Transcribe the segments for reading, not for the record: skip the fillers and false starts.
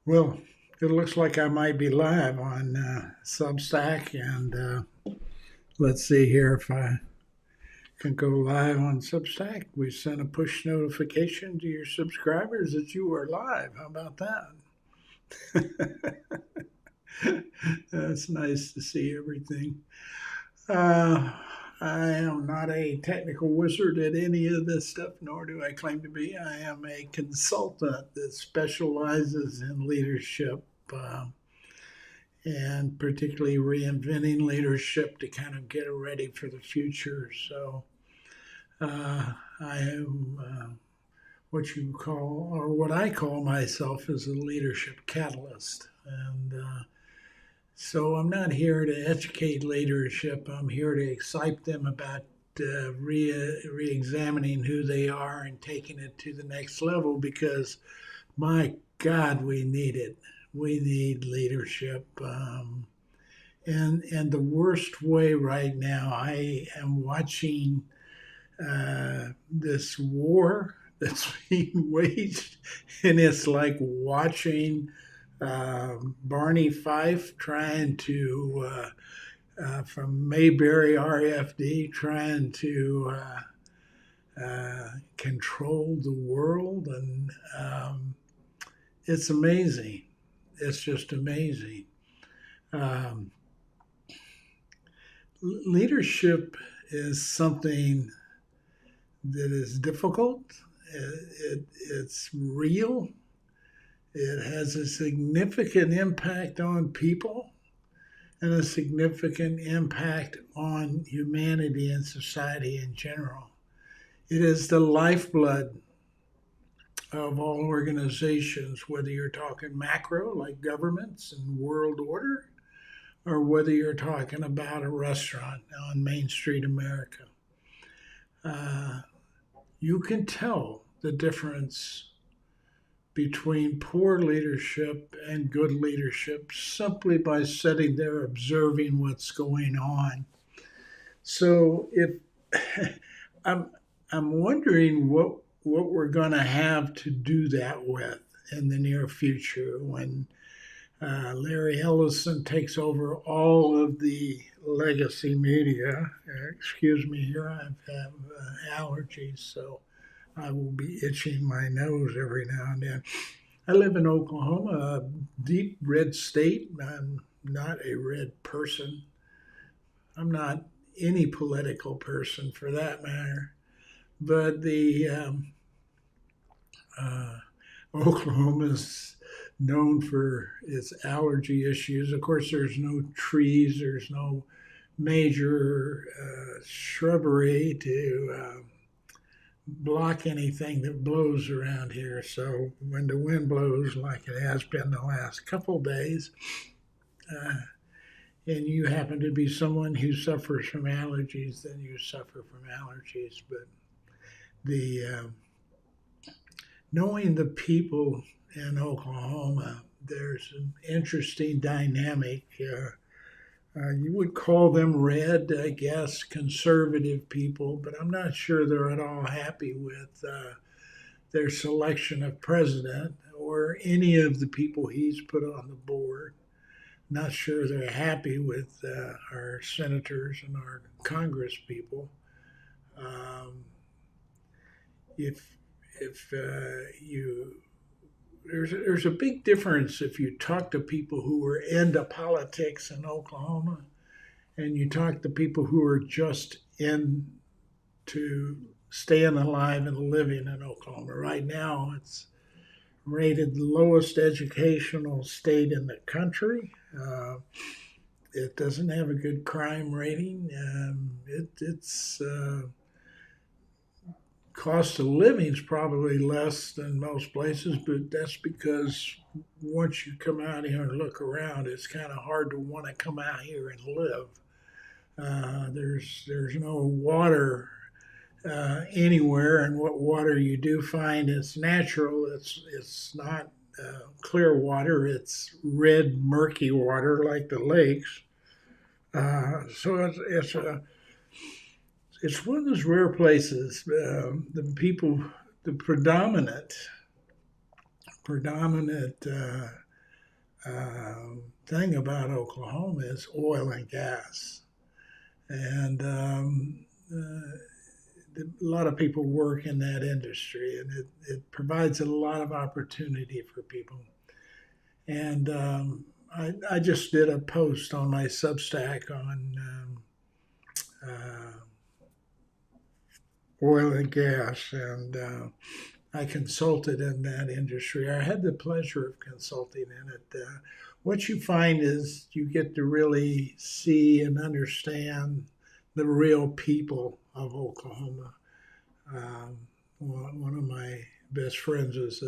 Well, it looks like I might be live on Substack, and let's see here if I can go live on Substack. We sent a push notification to your subscribers that you are live. How about that? That's nice to see everything. Uh, I am not a technical wizard at any of this stuff, nor do I claim to be. I am a consultant that specializes in leadership. And particularly reinventing leadership to kind of get it ready for the future. So I am what you call, or what I call myself, is a leadership catalyst. And so I'm not here to educate leadership. I'm here to excite them about re-examining who they are and taking it to the next level because my God, we need it. We need leadership. And the worst way right now, I am watching this war that's being waged, and it's like watching Barney Fife trying to, from Mayberry RFD, trying to control the world, and it's amazing. It's just amazing. Um, Leadership is something that is difficult. It's real. It has a significant impact on people and a significant impact on humanity and society in general. It is the lifeblood of all organizations, whether you're talking macro, like governments and world order, or whether you're talking about a restaurant on Main Street America. Uh, you can tell the difference between poor leadership and good leadership simply by sitting there observing what's going on. So if I'm I'm wondering what we're going to have to do that with in the near future when Larry Ellison takes over all of the legacy media. Excuse me, here I have allergies, so I will be itching my nose every now and then. I live in Oklahoma, a deep red state. I'm not a red person. I'm not any political person for that matter. But the uh, Oklahoma is known for its allergy issues. Of course, there's no trees, there's no major shrubbery to block anything that blows around here. So when the wind blows, like it has been the last couple of days, uh, and you happen to be someone who suffers from allergies, then you suffer from allergies. But the knowing the people in Oklahoma, there's an interesting dynamic. You would call them red, I guess, conservative people, but I'm not sure they're at all happy with their selection of president or any of the people he's put on the board. Not sure they're happy with our senators and our Congress people. Um, if you there's a big difference if you talk to people who are into politics in Oklahoma and you talk to people who are just in to staying alive and living in Oklahoma. Right now, it's rated the lowest educational state in the country. It doesn't have a good crime rating. It's cost of living is probably less than most places, but that's because once you come out here and look around, it's kind of hard to want to come out here and live. There's no water anywhere, and what water you do find is natural. It's not clear water. It's red, murky water like the lakes. So it's one of those rare places. The people, the predominant thing about Oklahoma is oil and gas. And a lot of people work in that industry, and it provides a lot of opportunity for people. And I just did a post on my Substack on uh, oil and gas, and I consulted in that industry. I had the pleasure of consulting in it. What you find is you get to really see and understand the real people of Oklahoma. One of my best friends was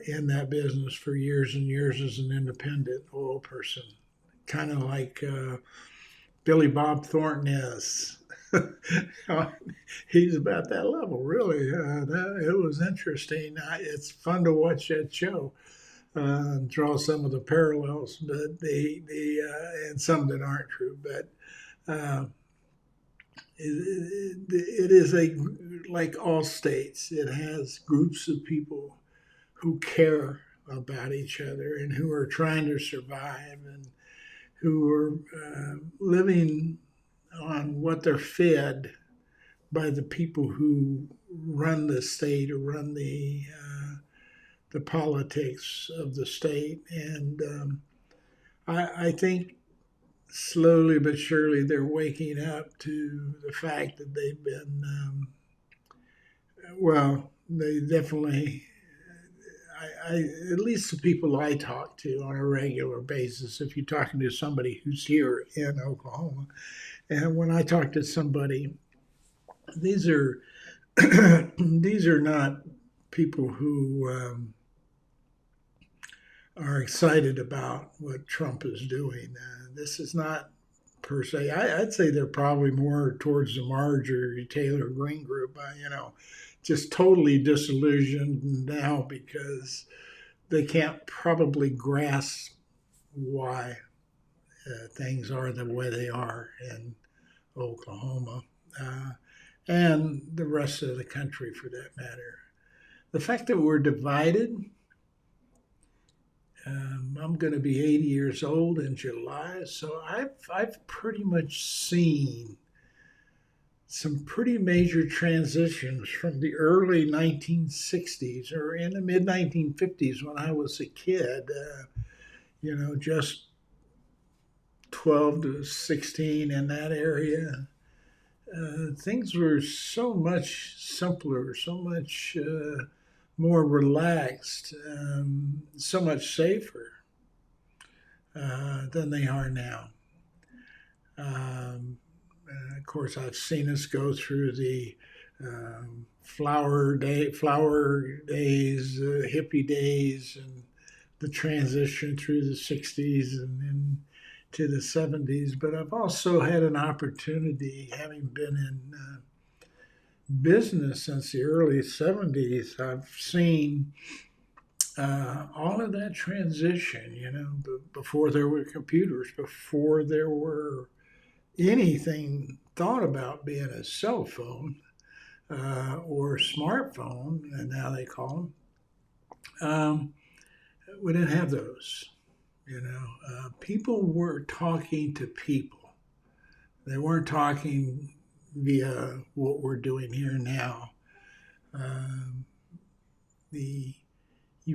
in that business for years and years as an independent oil person, kind of like Billy Bob Thornton is. He's about that level, really. It was interesting. It's fun to watch that show, draw some of the parallels, but and some that aren't true. But uh, it is like all states. It has groups of people who care about each other and who are trying to survive and who are living on what they're fed by the people who run the state or run the politics of the state. And I think slowly but surely they're waking up to the fact that they've been, they definitely, at least the people I talk to on a regular basis, if you're talking to somebody who's here in Oklahoma, and when I talk to somebody, these are these are not people who are excited about what Trump is doing. This is not per se. I'd say they're probably more towards the Marjorie Taylor Greene group. Just totally disillusioned now because they can't probably grasp why things are the way they are in Oklahoma and the rest of the country for that matter. The fact that we're divided, I'm going to be 80 years old in July, so I've pretty much seen some pretty major transitions from the early 1960s or in the mid 1950s when I was a kid, just 12 to 16 in that area. Things were so much simpler, so much more relaxed, so much safer than they are now. Of course, I've seen us go through the flower days, hippie days, and the transition through the 60s and into the 70s. But I've also had an opportunity, having been in business since the early 70s, I've seen all of that transition, before there were computers, before there were anything thought about being a cell phone or smartphone, and now they call them. We didn't have those. People were talking to people. They weren't talking via what we're doing here now. You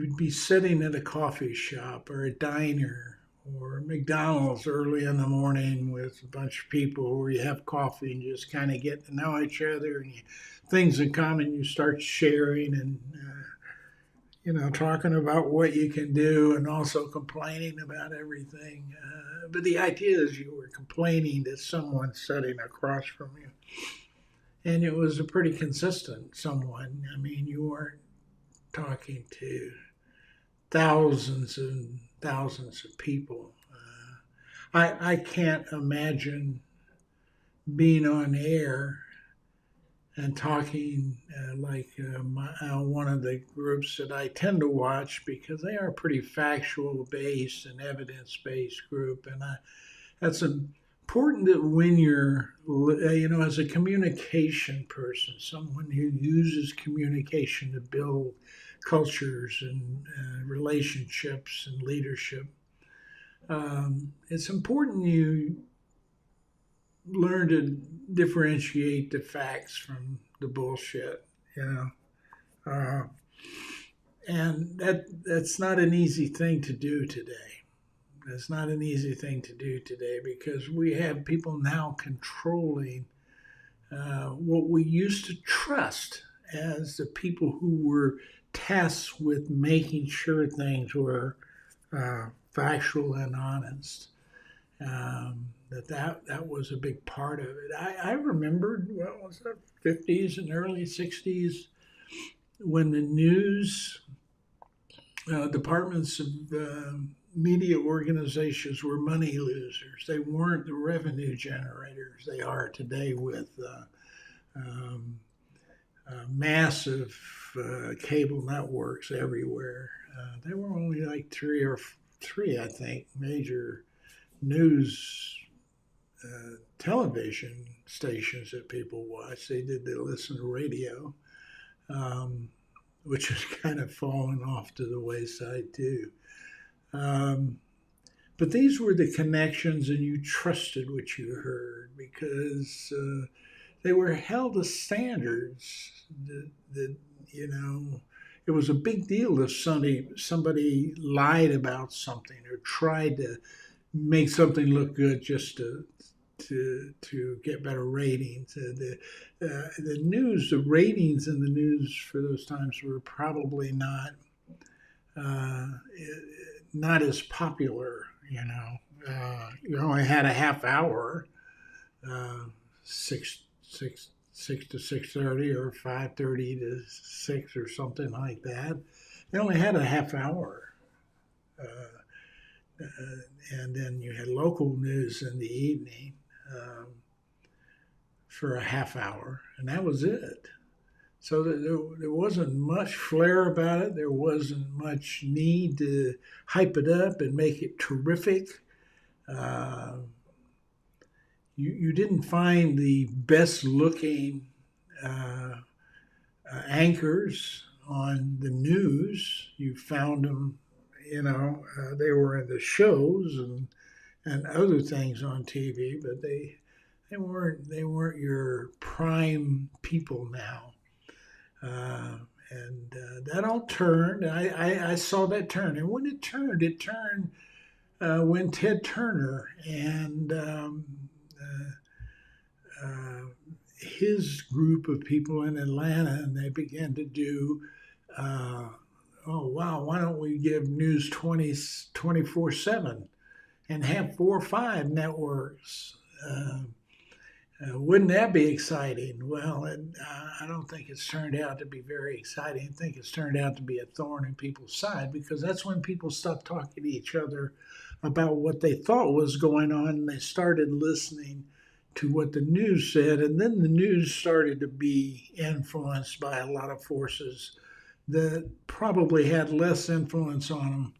would be sitting at a coffee shop or a diner or McDonald's early in the morning with a bunch of people where you have coffee and you just kind of get to know each other and things in common you start sharing and talking about what you can do and also complaining about everything. But the idea is you were complaining to someone sitting across from you. And it was a pretty consistent someone. I mean, you weren't talking to thousands and thousands of people. I can't imagine being on air and talking like one of the groups that I tend to watch because they are a pretty factual based and evidence based group. And that's important that when you're, as a communication person, someone who uses communication to build cultures and relationships and leadership. It's important you learn to differentiate the facts from the bullshit, you know. And that's not an easy thing to do today. It's not an easy thing to do today because we have people now controlling what we used to trust as the people who were tasked with making sure things were factual and honest. That was a big part of it. I remembered, what was that, 50s and early 60s, when the news departments of media organizations were money losers. They weren't the revenue generators they are today with massive cable networks everywhere. There were only like three, I think, major news television stations that people watch. They listen to radio, which has kind of fallen off to the wayside too. But these were the connections, and you trusted what you heard because they were held to standards that you know, it was a big deal if somebody lied about something or tried to make something look good just to get better ratings. The news, the ratings in the news for those times were probably not as popular. You know, you only had a half hour, 6 to 6:30 or 5:30 to 6 or something like that. They only had a half hour. And then you had local news in the evening for a half hour, and that was it. So there wasn't much flair about it. There wasn't much need to hype it up and make it terrific. You didn't find the best looking anchors on the news. You found them, you know, they were in the shows and other things on TV, but they weren't your prime people now. And that all turned. I saw that turn, and when it turned when Ted Turner and his group of people in Atlanta, and they began to do, oh wow, why don't we give news 24/7 and have 4 or 5 networks? Wouldn't that be exciting? Well, I don't think it's turned out to be very exciting. I think it's turned out to be a thorn in people's side, because that's when people stopped talking to each other about what they thought was going on, and they started listening to what the news said. And then the news started to be influenced by a lot of forces that probably had less influence on them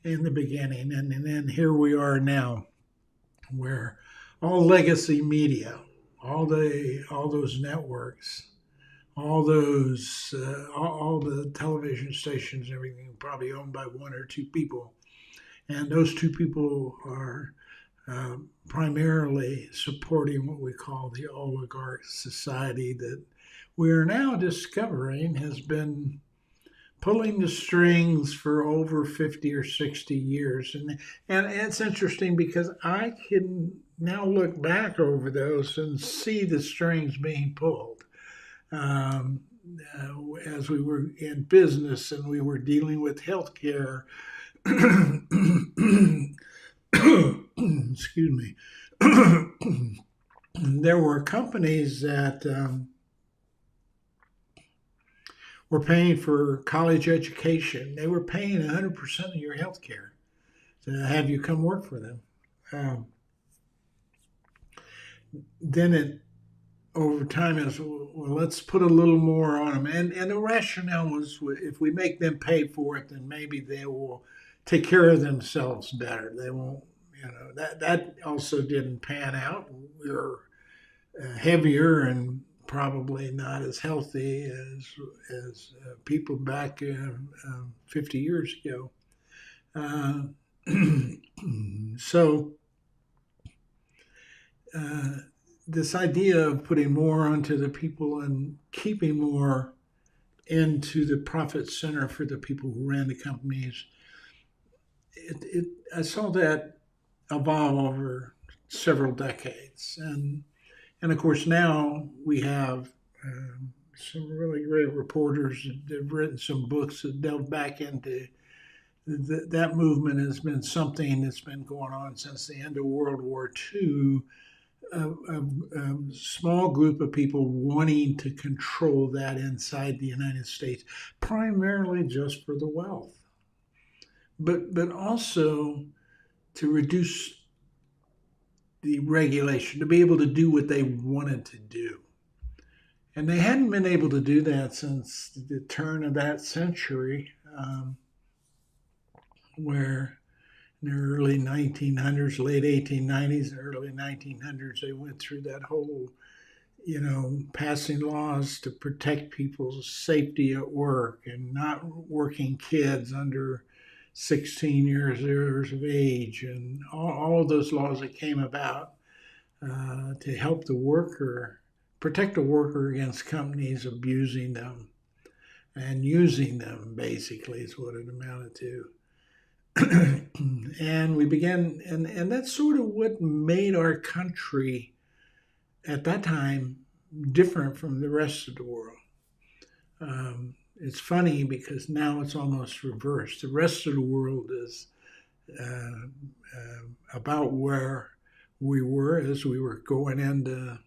in the beginning. And then here we are now, where all legacy media, all those networks, all the television stations, everything probably owned by 1 or 2 people, and those 2 people are primarily supporting what we call the oligarch society that we are now discovering has been pulling the strings for over 50 or 60 years. And it's interesting because I can now look back over those and see the strings being pulled. As we were in business and we were dealing with healthcare, excuse me, there were companies that were paying for college education. They were paying 100% of your health care to have you come work for them. Then over time, is, well, let's put a little more on them. And the rationale was, if we make them pay for it, then maybe they will take care of themselves better. They won't, that also didn't pan out. We were heavier and probably not as healthy as people back 50 years ago. Uh, so this idea of putting more onto the people and keeping more into the profit center for the people who ran the companies, I saw that evolve over several decades, and of course now we have some really great reporters that have written some books that delve back into that movement. Has been something that's been going on since the end of World War II. A small group of people wanting to control that inside the United States, primarily just for the wealth, but also to reduce the regulation, to be able to do what they wanted to do. And they hadn't been able to do that since the turn of that century, where in the early 1900s, late 1890s, early 1900s, they went through that whole, passing laws to protect people's safety at work and not working kids under 16 years of age, and all of those laws that came about to help the worker, protect the worker against companies abusing them and using them, basically, is what it amounted to. And we began, and that's sort of what made our country at that time different from the rest of the world. It's funny because now it's almost reversed. The rest of the world is about where we were as we were going into,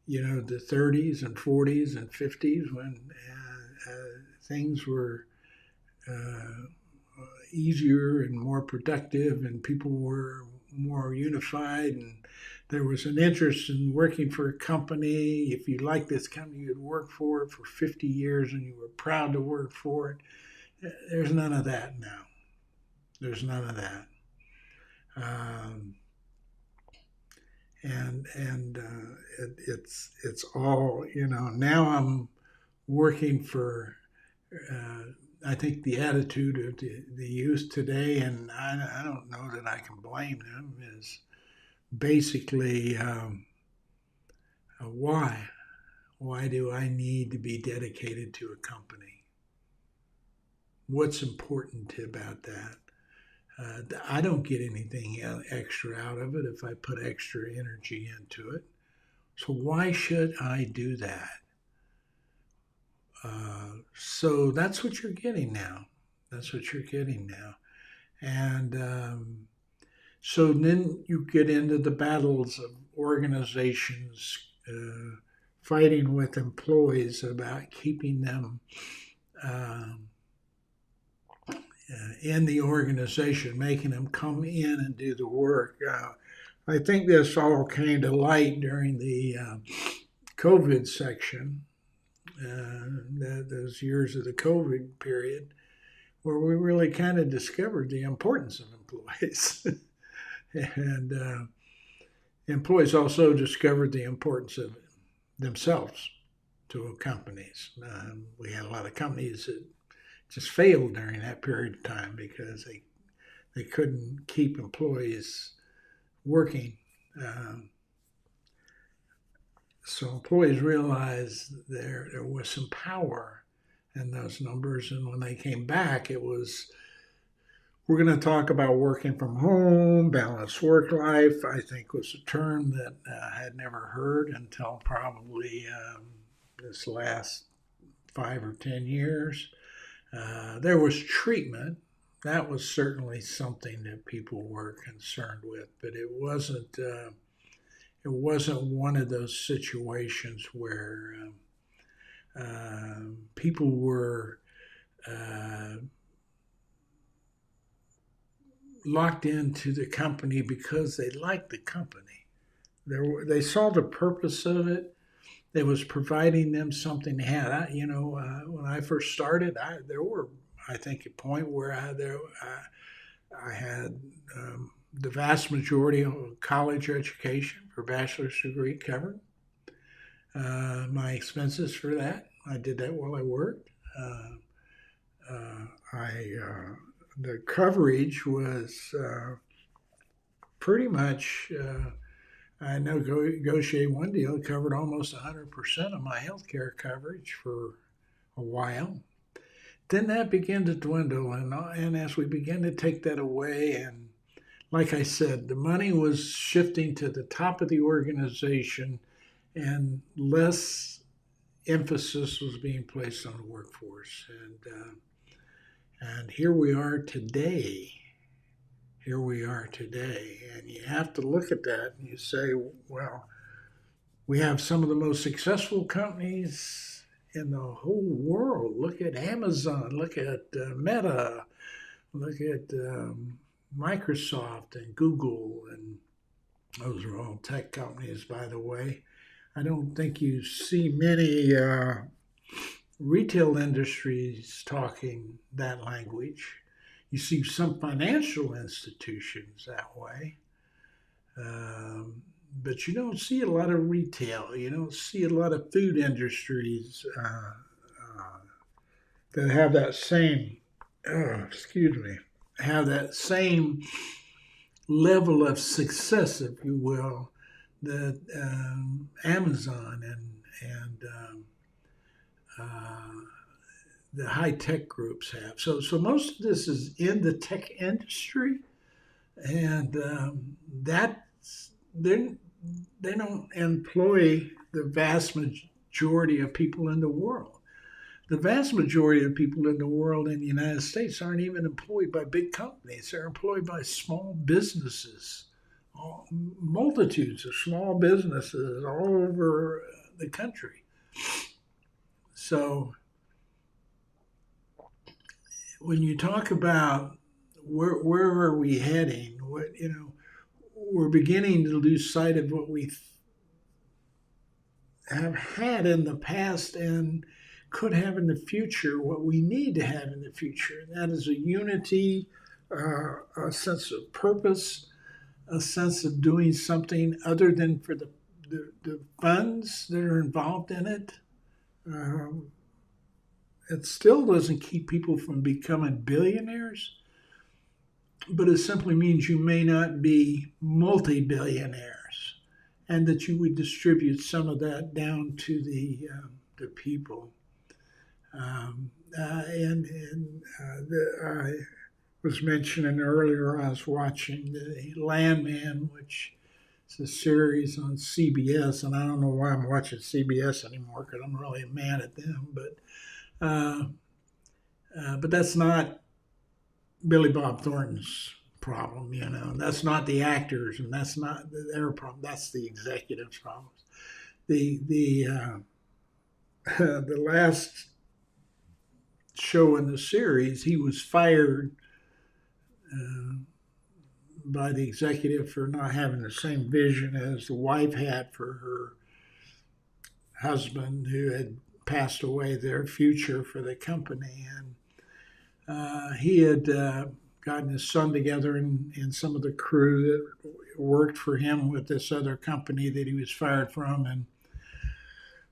the 30s and 40s and 50s, when things were easier and more productive, and people were more unified, and there was an interest in working for a company. If you liked this company, you'd work for it for 50 years and you were proud to work for it. There's none of that now. There's none of that. It's all, now I'm working for I think the attitude of the youth today, and I don't know that I can blame them, is basically why? Why do I need to be dedicated to a company? What's important about that? I don't get anything extra out of it if I put extra energy into it. So why should I do that? So that's what you're getting now. That's what you're getting now. And so then you get into the battles of organizations fighting with employees about keeping them in the organization, making them come in and do the work. I think this all came to light during the COVID section. Those years of the COVID period, where we really kind of discovered the importance of employees. And employees also discovered the importance of themselves to companies. We had a lot of companies that just failed during that period of time because they couldn't keep employees working. So employees realized there was some power in those numbers. And when they came back, it was, we're going to talk about working from home, balanced work life, I think was a term that I had never heard until probably this last 5 or 10 years. There was treatment. That was certainly something that people were concerned with, but it wasn't one of those situations where people were locked into the company because they liked the company. They saw the purpose of it. It was providing them something to have. When I first started, there were, I think, a point where I had the vast majority of college education for bachelor's degree covered. my expenses for that. I did that while I worked. The coverage was pretty much. I negotiated one deal that covered almost 100% of my health care coverage for a while. Then that began to dwindle, and as we began to take that away, and like I said, the money was shifting to the top of the organization, and less emphasis was being placed on the workforce. And here we are today. Here we are today, and you have to look at that and you say, well, we have some of the most successful companies in the whole world. Look at Amazon, look at Meta, look at Microsoft and Google, and those are all tech companies, by the way. I don't think you see many retail industries talking that language. You see some financial institutions that way, but you don't see a lot of retail. You don't see a lot of food industries that have that same, have that same level of success, if you will, that Amazon and the high tech groups have. So most of this is in the tech industry, and they don't employ the vast majority of people in the world. The vast majority of people in the world in the United States aren't even employed by big companies. They're employed by small businesses, multitudes of small businesses all over the country. So when you talk about where are we heading, we're beginning to lose sight of what we have had in the past and could have in the future, what we need to have in the future. That is a unity, a sense of purpose, a sense of doing something other than for the funds that are involved in it. It still doesn't keep people from becoming billionaires, but it simply means you may not be multi-billionaires, and that you would distribute some of that down to the people. I was mentioning earlier, I was watching the Landman, which is a series on CBS, and I don't know why I'm watching CBS anymore because I'm really mad at them, but that's not Billy Bob Thornton's problem, That's not the actors, and that's not their problem. That's the executives' problems. The last show in the series, he was fired by the executive for not having the same vision as the wife had for her husband, who had passed away, their future for the company. And he had gotten his son together and some of the crew that worked for him with this other company that he was fired from, and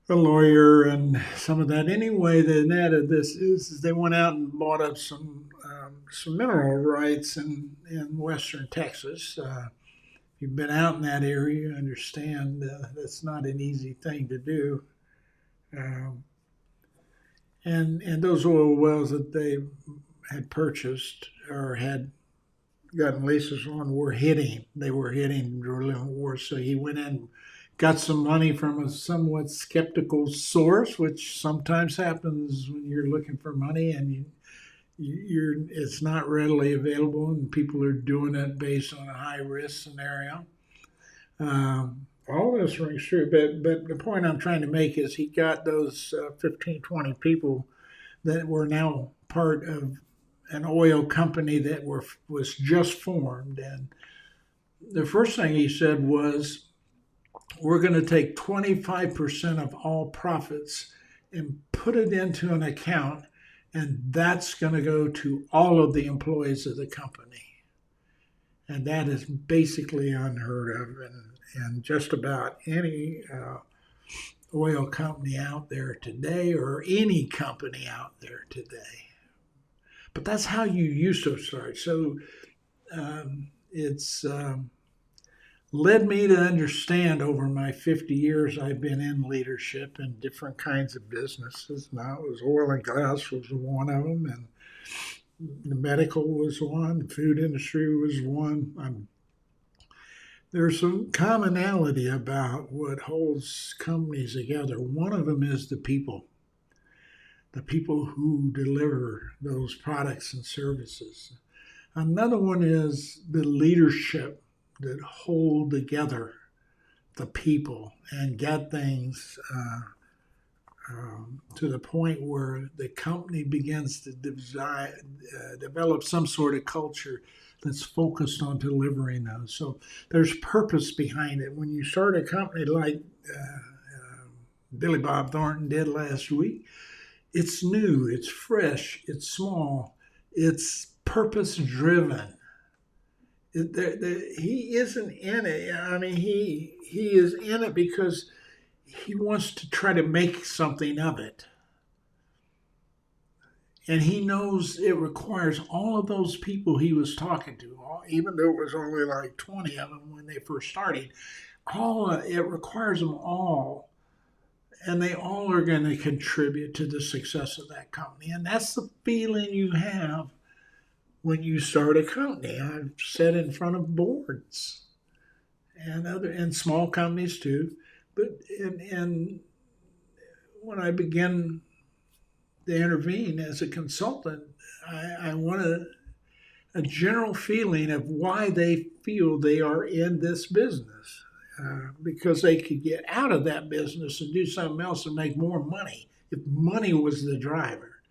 a lawyer and some of that. Anyway, the net of this is they went out and bought up some mineral rights in western Texas. If you've been out in that area, you understand that's not an easy thing to do. And those oil wells that they had purchased or had gotten leases on were hitting drilling wars. So he went in, got some money from a somewhat skeptical source, which sometimes happens when you're looking for money and it's not readily available, and people are doing it based on a high risk scenario. All this rings true, but the point I'm trying to make is he got those 15, 20 people that were now part of an oil company that was just formed. And the first thing he said was, we're going to take 25% of all profits and put it into an account, and that's going to go to all of the employees of the company. And that is basically unheard of. And just about any oil company out there today or any company out there today. But that's how you used to start. So it's led me to understand over my 50 years I've been in leadership in different kinds of businesses. Now, it was oil and gas was one of them, and the medical was one, the food industry was one. There's some commonality about what holds companies together. One of them is the people who deliver those products and services. Another one is the leadership that hold together the people and get things to the point where the company begins to develop some sort of culture that's focused on delivering those. So there's purpose behind it. When you start a company like Billy Bob Thornton did last week, it's new, it's fresh, it's small, it's purpose driven. He isn't in it. I mean, he is in it because he wants to try to make something of it. And he knows it requires all of those people he was talking to, even though it was only like 20 of them when they first started, it requires them all. And they all are going to contribute to the success of that company. And that's the feeling you have when you start a company. I've sat in front of boards and small companies too. But and when I began to intervene as a consultant, I wanted a general feeling of why they feel they are in this business. Because they could get out of that business and do something else and make more money if money was the driver.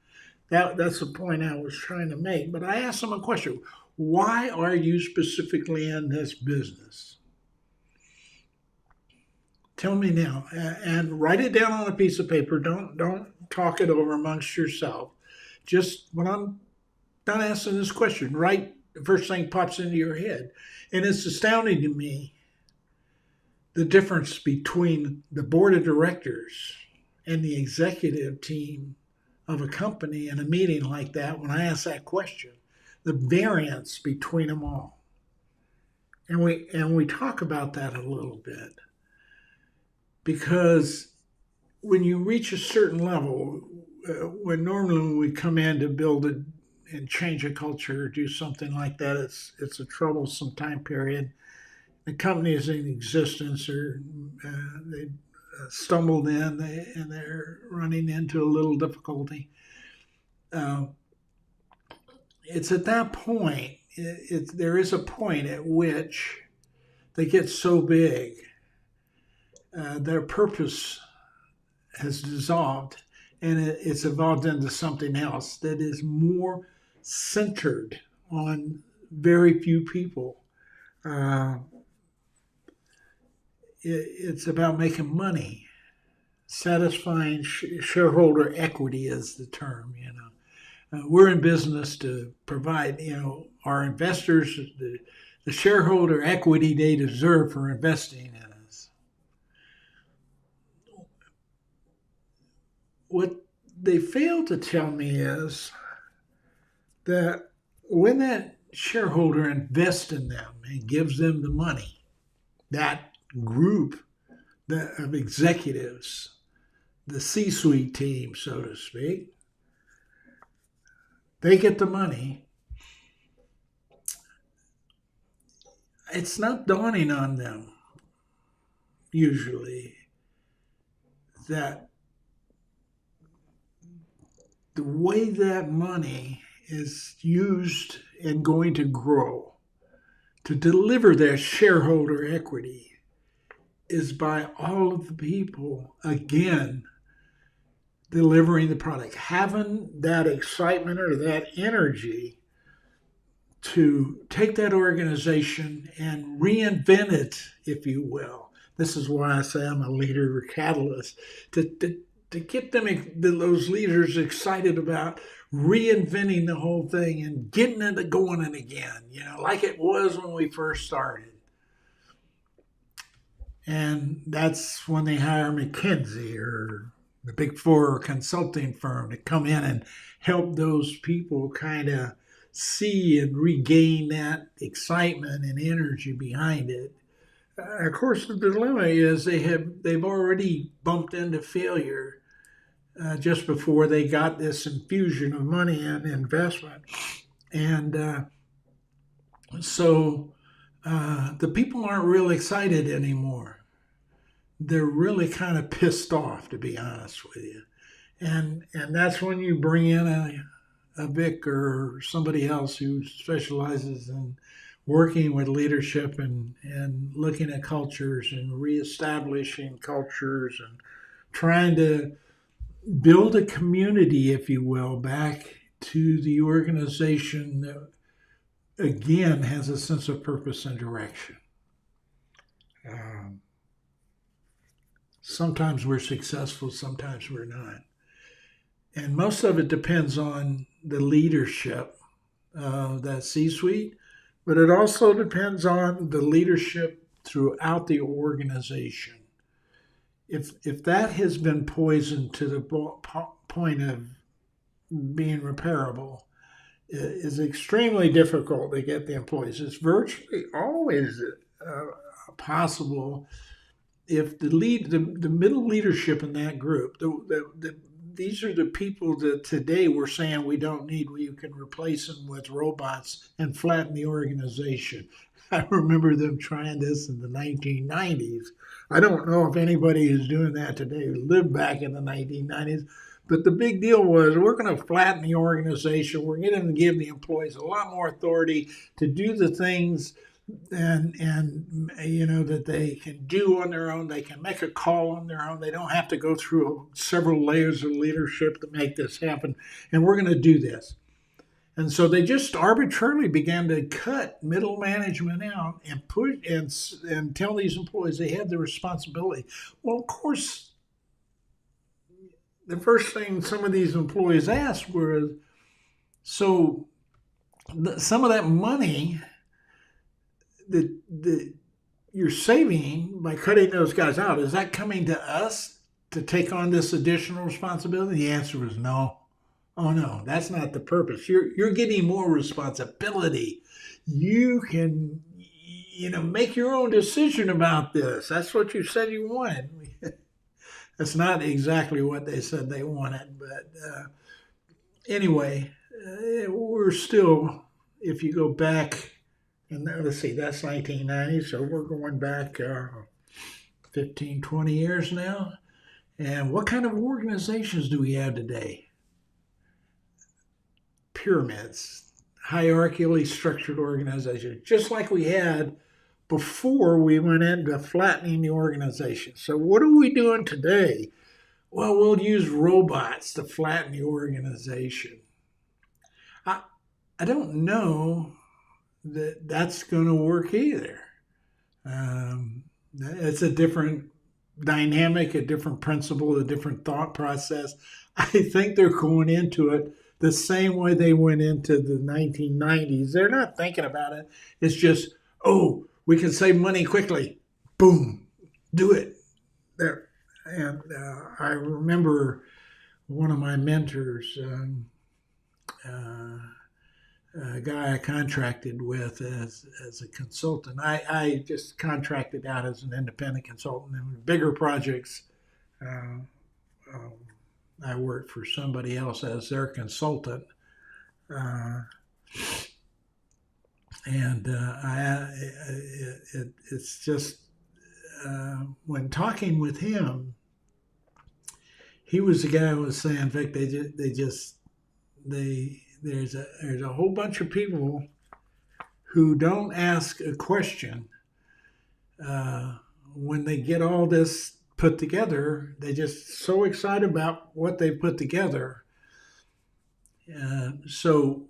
That's the point I was trying to make. But I asked them a question. Why are you specifically in this business? Tell me now. And write it down on a piece of paper. Don't talk it over amongst yourself. Just when I'm done asking this question, write the first thing pops into your head. And it's astounding to me the difference between the board of directors and the executive team of a company in a meeting like that. When I ask that question, the variance between them all. And we talk about that a little bit, because when you reach a certain level, when we come in to build it and change a culture or do something like that, it's a troublesome time period. The company is in existence, or they stumbled in, and they're running into a little difficulty. It's at that point, there is a point at which they get so big, their purpose has dissolved, and it's evolved into something else that is more centered on very few people. It's about making money. Satisfying shareholder equity is the term, we're in business to provide, our investors the shareholder equity they deserve for investing in us. What they fail to tell me is that when that shareholder invests in them and gives them the money, that group of executives, the C-suite team, so to speak, they get the money. It's not dawning on them, usually, that the way that money is used and going to grow to deliver their shareholder equity is by all of the people, again, delivering the product, having that excitement or that energy to take that organization and reinvent it, if you will. This is why I say I'm a leader or catalyst, to get those leaders excited about reinventing the whole thing and getting it going again, like it was when we first started. And that's when they hire McKinsey or the Big Four consulting firm to come in and help those people kind of see and regain that excitement and energy behind it. Of course, the dilemma is they've already bumped into failure just before they got this infusion of money and investment, and so the people aren't real excited anymore. They're really kind of pissed off, to be honest with you, and that's when you bring in a Vic or somebody else who specializes in working with leadership and looking at cultures and reestablishing cultures and trying to build a community, if you will, back to the organization that, again, has a sense of purpose and direction. Sometimes we're successful, sometimes we're not. And most of it depends on the leadership of that C-suite, but it also depends on the leadership throughout the organization. If that has been poisoned to the point of being repairable, it is extremely difficult to get the employees. It's virtually always possible if the middle leadership in that group, these are the people that today we're saying we don't need. You can replace them with robots and flatten the organization. I remember them trying this in the 1990s. I don't know if anybody is doing that today who lived back in the 1990s, but the big deal was we're going to flatten the organization. We're going to give the employees a lot more authority to do the things and that they can do on their own. They can make a call on their own. They don't have to go through several layers of leadership to make this happen. And we're going to do this. And so they just arbitrarily began to cut middle management out and put and tell these employees they had the responsibility. Well, of course, the first thing some of these employees asked was, so some of that money that you're saving by cutting those guys out, is that coming to us to take on this additional responsibility? The answer was no. Oh no, that's not the purpose. You're getting more responsibility. You can, make your own decision about this. That's what you said you wanted. That's not exactly what they said they wanted, but anyway, we're still, if you go back, and let's see, that's 1990, so we're going back 15, 20 years now. And what kind of organizations do we have today? Pyramids, hierarchically structured organizations, just like we had before we went into flattening the organization. So what are we doing today? Well, we'll use robots to flatten the organization. I don't know that that's going to work either. It's a different dynamic, a different principle, a different thought process. I think they're going into it the same way they went into the 1990s. They're not thinking about it. It's just, oh, we can save money quickly. Boom, do it. There. And I remember one of my mentors, a guy I contracted with as a consultant. I just contracted out as an independent consultant. And bigger projects, I worked for somebody else as their consultant. It's just, when talking with him, he was the guy who was saying, Vic, there's a whole bunch of people who don't ask a question when they get all this put together. They're just so excited about what they put together. So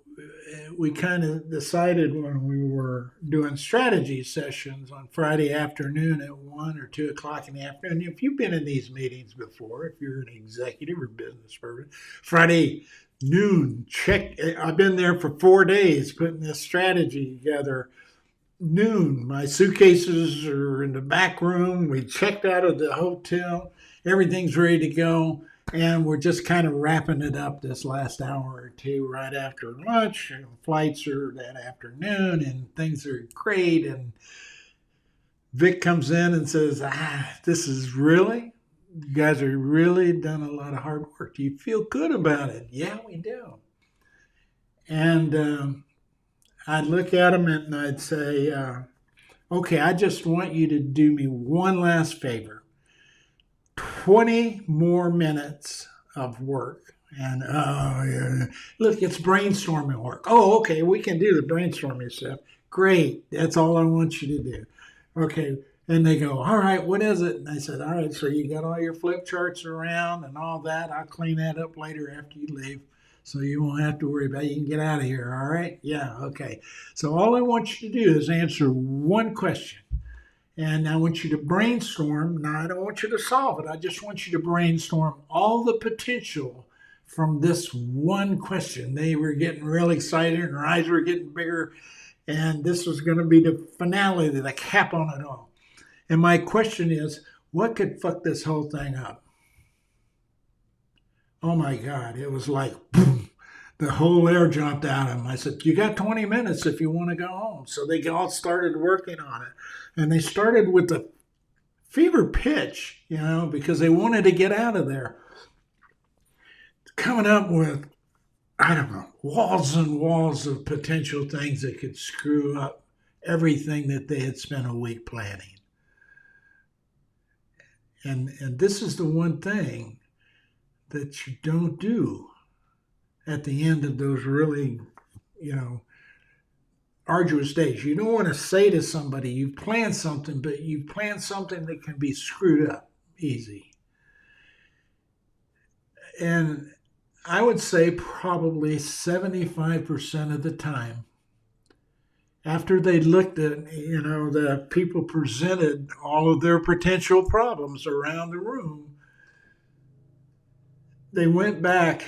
we kind of decided when we were doing strategy sessions on Friday afternoon at 1 or 2 o'clock in the afternoon. If you've been in these meetings before, if you're an executive or business person, Friday noon, check. I've been there for 4 days putting this strategy together. noon. My suitcases are in the back room. We checked out of the hotel. Everything's ready to go. And we're just kind of wrapping it up this last hour or two right after lunch. And flights are that afternoon and things are great. And Vic comes in and says, this is really, you guys are really done a lot of hard work. Do you feel good about it? Yeah, we do. And I'd look at him and I'd say, okay, I just want you to do me one last favor. 20 more minutes of work. And yeah. Look, it's brainstorming work. Oh, okay, we can do the brainstorming stuff. Great, that's all I want you to do. Okay, and they go, all right, what is it? And I said, all right, so you got all your flip charts around and all that. I'll clean that up later after you leave. So you won't have to worry about it. You can get out of here, all right? Yeah, okay. So all I want you to do is answer one question. And I want you to brainstorm. Now, I don't want you to solve it. I just want you to brainstorm all the potential from this one question. They were getting real excited and their eyes were getting bigger. And this was going to be the finale, the cap on it all. And my question is, what could fuck this whole thing up? Oh my God, it was like, boom, the whole air jumped out of them. I said, you got 20 minutes if you want to go home. So they all started working on it. And they started with the fever pitch, because they wanted to get out of there. Coming up with, I don't know, walls and walls of potential things that could screw up everything that they had spent a week planning. And this is the one thing that you don't do at the end of those really, arduous days. You don't want to say to somebody, you've planned something, but you've planned something that can be screwed up easy. And I would say probably 75% of the time, after they looked at, the people presented all of their potential problems around the room, they went back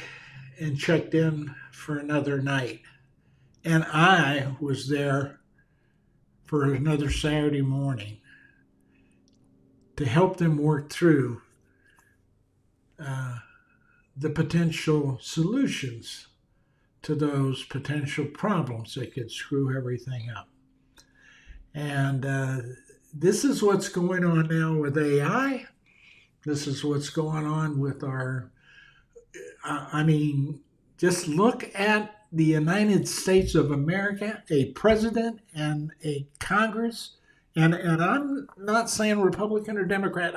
and checked in for another night. And I was there for another Saturday morning to help them work through the potential solutions to those potential problems that could screw everything up. And this is what's going on now with AI. This is what's going on with our, just look at the United States of America, a president and a Congress. And I'm not saying Republican or Democrat.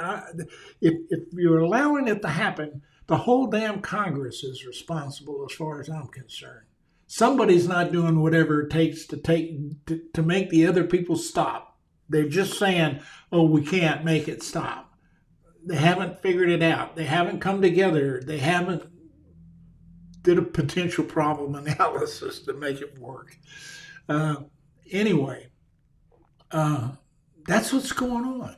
If you're allowing it to happen, the whole damn Congress is responsible as far as I'm concerned. Somebody's not doing whatever it takes to make the other people stop. They're just saying, oh, we can't make it stop. They haven't figured it out. They haven't come together. They haven't did a potential problem analysis to make it work. Anyway, that's what's going on.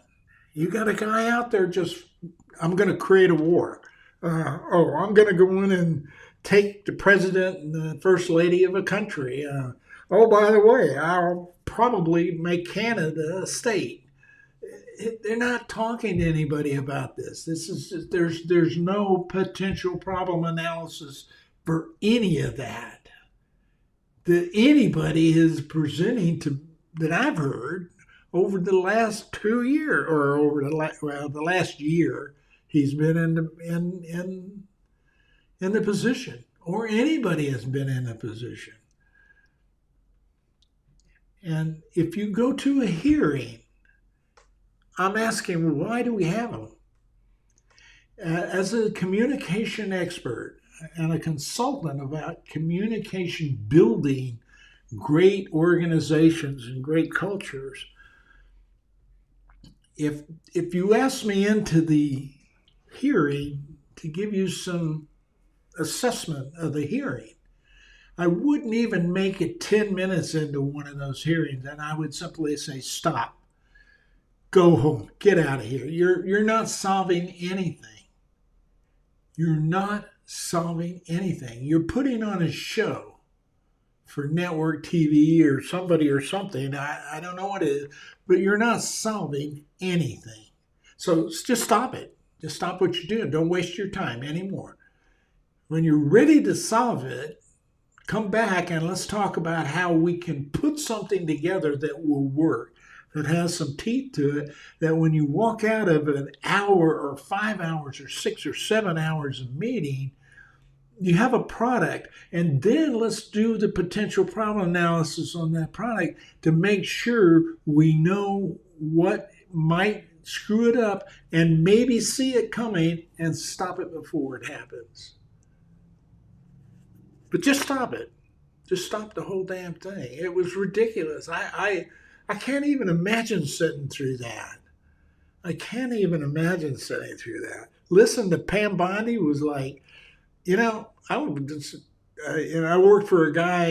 You got a guy out there I'm going to create a war. I'm going to go in and take the president and the first lady of a country. By the way, I'll probably make Canada a state. They're not talking to anybody about this. This is just, there's no potential problem analysis for any of that anybody is presenting that I've heard over the last 2 years, or over the last year he's been in the position, or anybody has been in a position. And if you go to a hearing, I'm asking, why do we have them? As a communication expert and a consultant about communication building great organizations and great cultures, if you ask me into the hearing to give you some assessment of the hearing, I wouldn't even make it 10 minutes into one of those hearings, and I would simply say, stop, go home, get out of here. You're not solving anything. You're not solving anything. You're putting on a show for network TV or somebody or something. I don't know what it is, but you're not solving anything. So just stop it. Just stop what you're doing. Don't waste your time anymore. When you're ready to solve it, come back and let's talk about how we can put something together that will work, that has some teeth to it, that when you walk out of an hour or 5 hours or 6 or 7 hours of meeting, you have a product. And then let's do the potential problem analysis on that product to make sure we know what might screw it up and maybe see it coming and stop it before it happens. But just stop it. Just stop the whole damn thing. It was ridiculous. I can't even imagine sitting through that. I can't even imagine sitting through that. Listen to Pam Bondi was like, I worked for a guy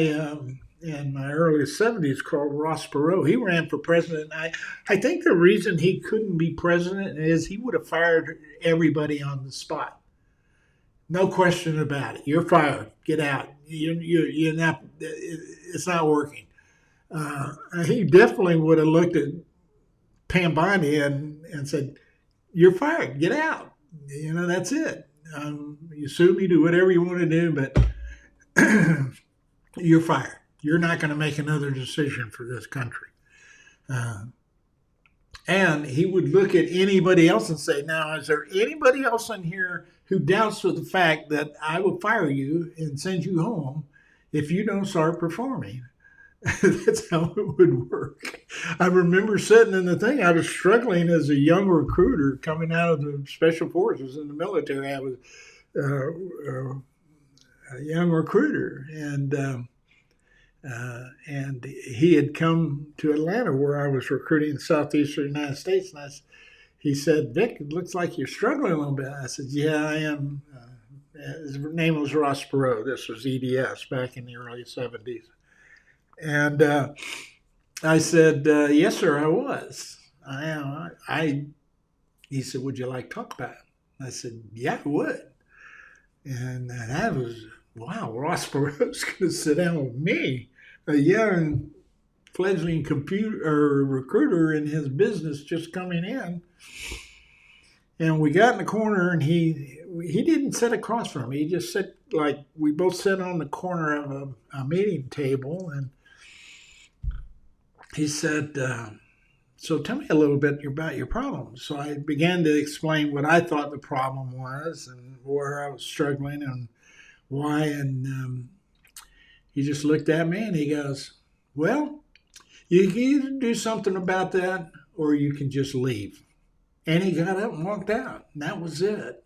in my early 70s called Ross Perot. He ran for president. I think the reason he couldn't be president is he would have fired everybody on the spot. No question about it. You're fired. Get out. You're not. It's not working. He definitely would have looked at Pam Bondi and said, "You're fired. Get out. That's it. You sue me, do whatever you want to do, but you're fired. You're not going to make another decision for this country." And he would look at anybody else and say, "Now, is there anybody else in here who doubts with the fact that I will fire you and send you home if you don't start performing?" That's how it would work. I remember sitting in the thing. I was struggling as a young recruiter coming out of the special forces in the military. I was a young recruiter, and he had come to Atlanta where I was recruiting in the southeastern United States. And he said, "Vic, it looks like you're struggling a little bit." I said, "Yeah, I am." His name was Ross Perot. This was EDS back in the early 70s. And I said, "Yes, sir, I was. I am." He said, "Would you like to talk about it?" I said, "Yeah, I would." And that was, wow, Ross Perot's going to sit down with me, a young fledgling recruiter in his business just coming in. And we got in the corner, and he didn't sit across from me. He just sat, like, we both sat on the corner of a meeting table, and he said, "So tell me a little bit about your problem." So I began to explain what I thought the problem was and where I was struggling and why. And he just looked at me and he goes, "Well, you can either do something about that or you can just leave." And he got up and walked out. And that was it.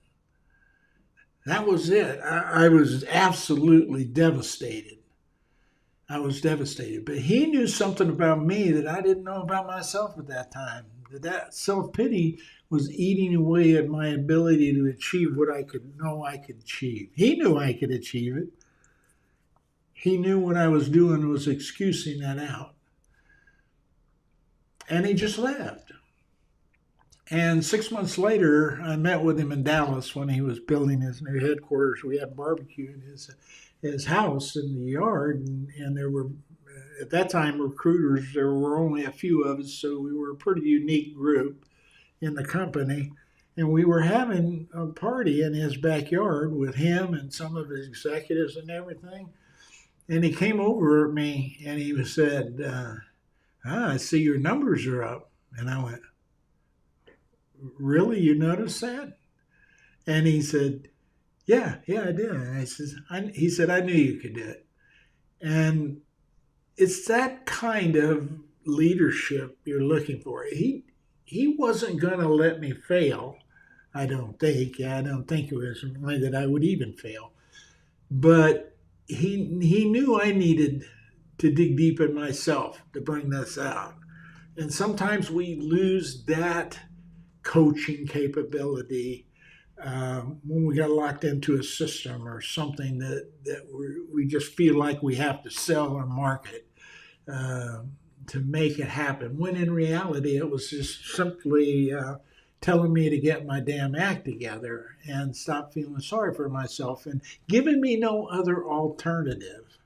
That was it. I was absolutely devastated. I was devastated. But he knew something about me that I didn't know about myself at that time. That self-pity was eating away at my ability to achieve what I could achieve. He knew I could achieve it. He knew what I was doing was excusing that out. And he just left. And 6 months later, I met with him in Dallas when he was building his new headquarters. We had barbecue in his house in the yard, and there were, at that time, recruiters. There were only a few of us, so we were a pretty unique group in the company. And we were having a party in his backyard with him and some of his executives and everything. And he came over at me and he said, "I see your numbers are up." And I went, "Really? You noticed that?" And he said, Yeah, I did. And he said, "I knew you could do it." And it's that kind of leadership you're looking for. He wasn't going to let me fail, I don't think. I don't think it was that I would even fail. But he knew I needed to dig deep in myself to bring this out. And sometimes we lose that coaching capability when we got locked into a system or something that we just feel like we have to sell or market to make it happen. When in reality, it was just simply telling me to get my damn act together and stop feeling sorry for myself and giving me no other alternative.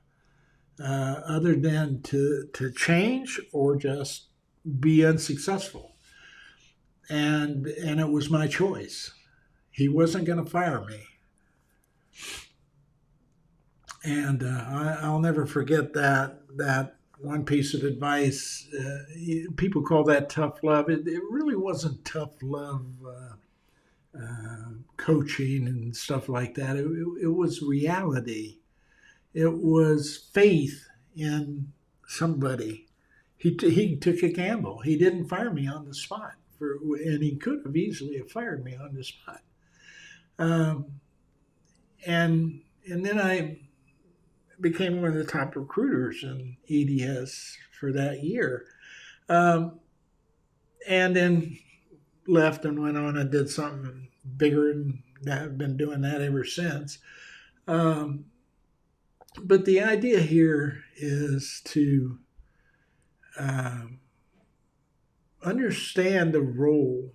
other than to change or just be unsuccessful. And it was my choice. He wasn't going to fire me. And I'll never forget that one piece of advice. People call that tough love. It really wasn't tough love coaching and stuff like that. It was reality. It was faith in somebody. He took a gamble. He didn't fire me on the spot, and he could have easily have fired me on the spot. Um, and then I became one of the top recruiters in EDS for that year, um, and then left and went on and did something bigger, and I've been doing that ever since. Um, but the idea here is to understand the role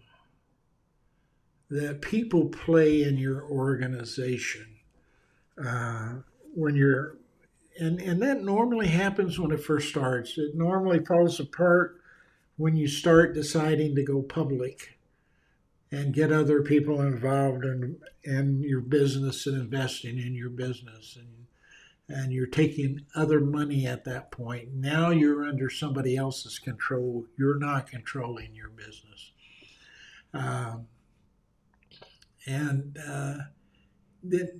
that people play in your organization when you're and that normally happens when it first starts. It normally falls apart when you start deciding to go public and get other people involved in your business and investing in your business, and you're taking other money at that point. Now you're under somebody else's control. You're not controlling your business. And that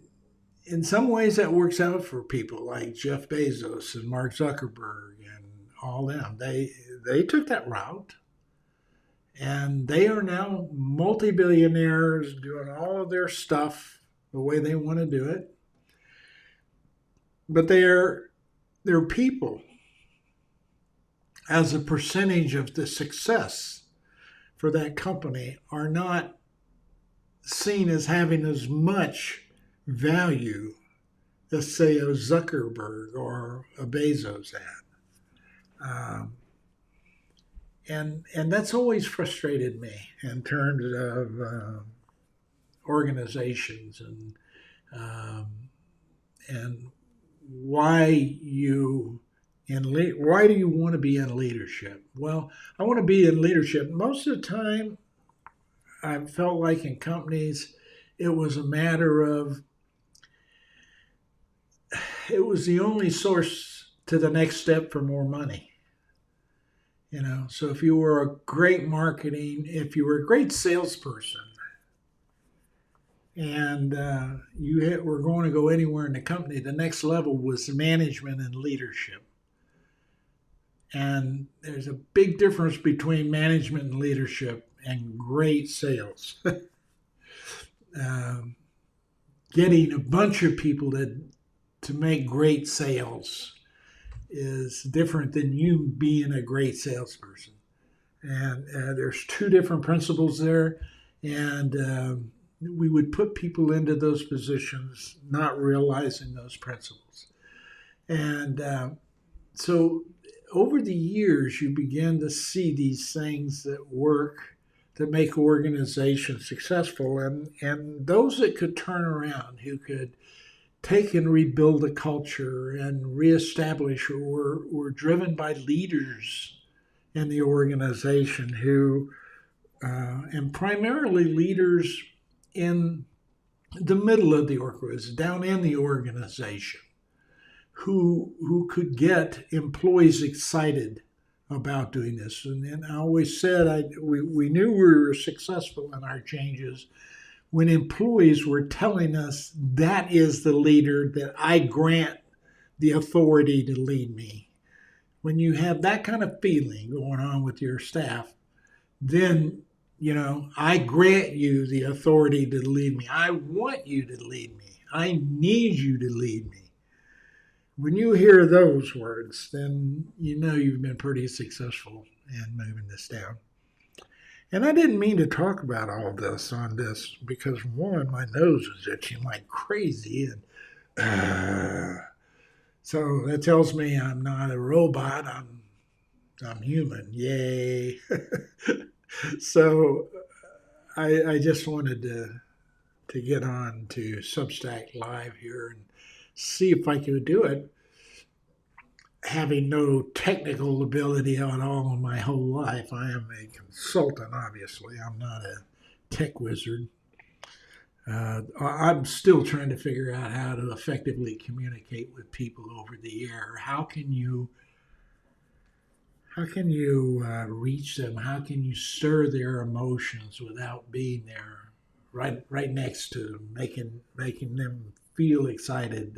in some ways that works out for people like Jeff Bezos and Mark Zuckerberg and all them. They took that route, and they are now multi-billionaires doing all of their stuff the way they want to do it. But their people, as a percentage of the success for that company, are not seen as having as much value as, say, a Zuckerberg or a Bezos had. And that's always frustrated me in terms of organizations and why why do you want to be in leadership? Well, I want to be in leadership. Most of the time, I felt like in companies, it was a matter of, it was the only source to the next step for more money. So if you were a great marketing, if you were a great salesperson, and you were going to go anywhere in the company, the next level was management and leadership. And there's a big difference between management and leadership and great sales. Getting a bunch of people to make great sales is different than you being a great salesperson. And there's two different principles there. And we would put people into those positions not realizing those principles. And so over the years, you begin to see these things that work, that make organizations successful, and those that could turn around, who could take and rebuild a culture and reestablish, or were driven by leaders in the organization who, and primarily leaders in the middle of the organization, down in the organization, who could get employees excited about doing this. And I always said we knew we were successful in our changes when employees were telling us, that is the leader that I grant the authority to lead me. When you have that kind of feeling going on with your staff, then, I grant you the authority to lead me. I want you to lead me. I need you to lead me. When you hear those words, then you've been pretty successful in moving this down. And I didn't mean to talk about all this on this because, one, my nose is itching like crazy. And so that tells me I'm not a robot. I'm human. Yay. So I just wanted to get on to Substack Live here and see if I could do it. having no technical ability at all in my whole life. I am a consultant, obviously. I'm not a tech wizard. I'm still trying to figure out how to effectively communicate with people over the air. How can you reach them? How can you stir their emotions without being there, right next to them, making them feel excited?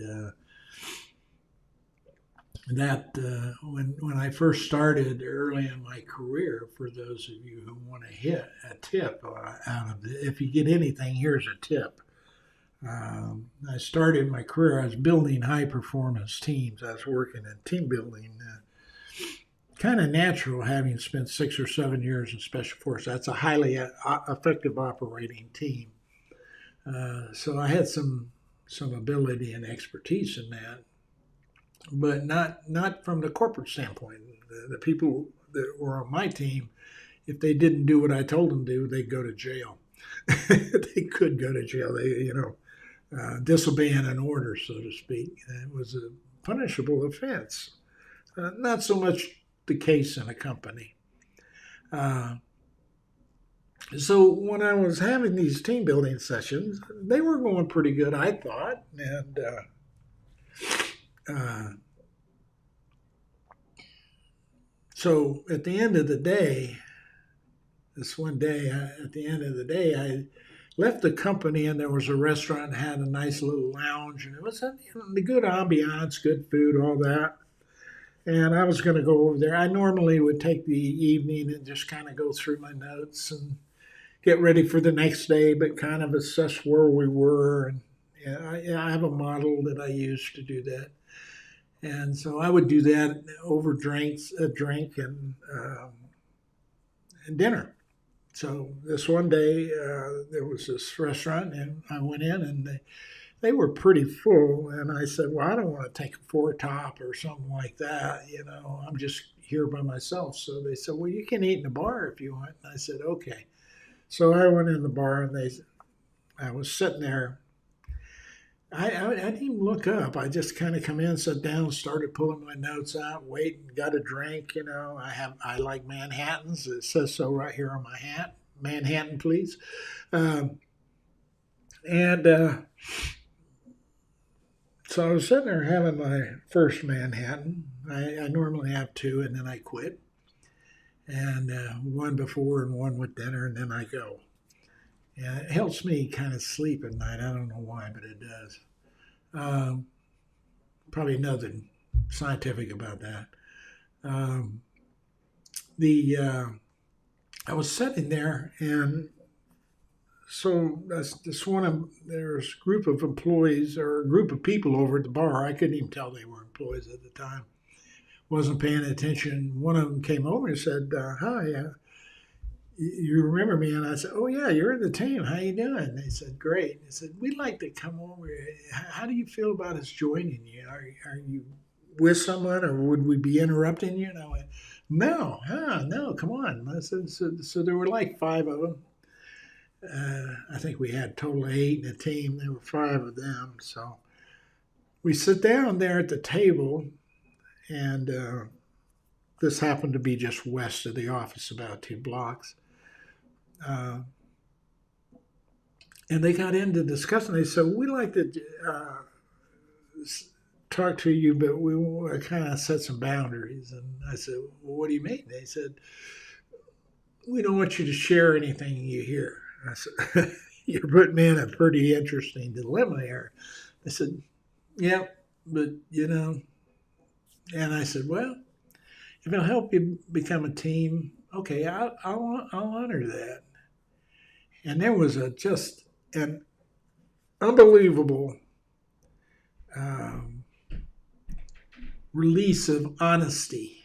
When I first started early in my career, for those of you who want to hit a tip out of it, if you get anything, here's a tip. I started my career, I was building high performance teams. I was working in team building. Kind of natural, having spent 6 or 7 years in Special Forces. That's a highly effective operating team. So I had some ability and expertise in that, but not from the corporate standpoint. The people that were on my team, if they didn't do what I told them to do, they'd go to jail. They could go to jail. Disobeying an order, so to speak. It was a punishable offense. Not so much the case in a company. So when I was having these team building sessions, they were going pretty good, I thought. And so at the end of the day, I left the company, and there was a restaurant that had a nice little lounge, and it was the good ambiance, good food, all that. And I was going to go over there. I normally would take the evening and just kind of go through my notes and get ready for the next day, but kind of assess where we were. And I have a model that I use to do that. And so I would do that over a drink and dinner. So this one day, there was this restaurant, and I went in, and they were pretty full. And I said, well, I don't want to take a four top or something like that. I'm just here by myself. So they said, well, you can eat in the bar if you want. And I said, okay. So I went in the bar, and I was sitting there. I didn't even look up. I just kind of come in, sat down, started pulling my notes out, waiting, got a drink. I like Manhattans. It says so right here on my hat. Manhattan, please. So I was sitting there having my first Manhattan. I normally have two, and then I quit. And one before and one with dinner, and then I go. Yeah, it helps me kind of sleep at night. I don't know why, but it does. Probably nothing scientific about that. I was sitting there, and so there's a group of employees or a group of people over at the bar. I couldn't even tell they were employees at the time. Wasn't paying attention. One of them came over and said, "Hi, you remember me?" And I said, "Oh yeah, you're in the team. How you doing?" And they said, "Great." They said, "We'd like to come over. How do you feel about us joining you? Are you with someone, or would we be interrupting you?" And I went, "No, no, come on." I said, so there were like 5 of them. I think we had a total of 8 in the team. There were 5 of them. So we sit down there at the table, and this happened to be just west of the office, about 2 blocks. And they got into discussing. They said, "We'd like to talk to you, but we want to kind of set some boundaries." And I said, "Well, what do you mean?" They said, "We don't want you to share anything you hear." And I said, "You're putting me in a pretty interesting dilemma here." They said, "Yeah, but And I said, "Well, if it'll help you become a team, okay, I'll honor that." And there was just an unbelievable release of honesty,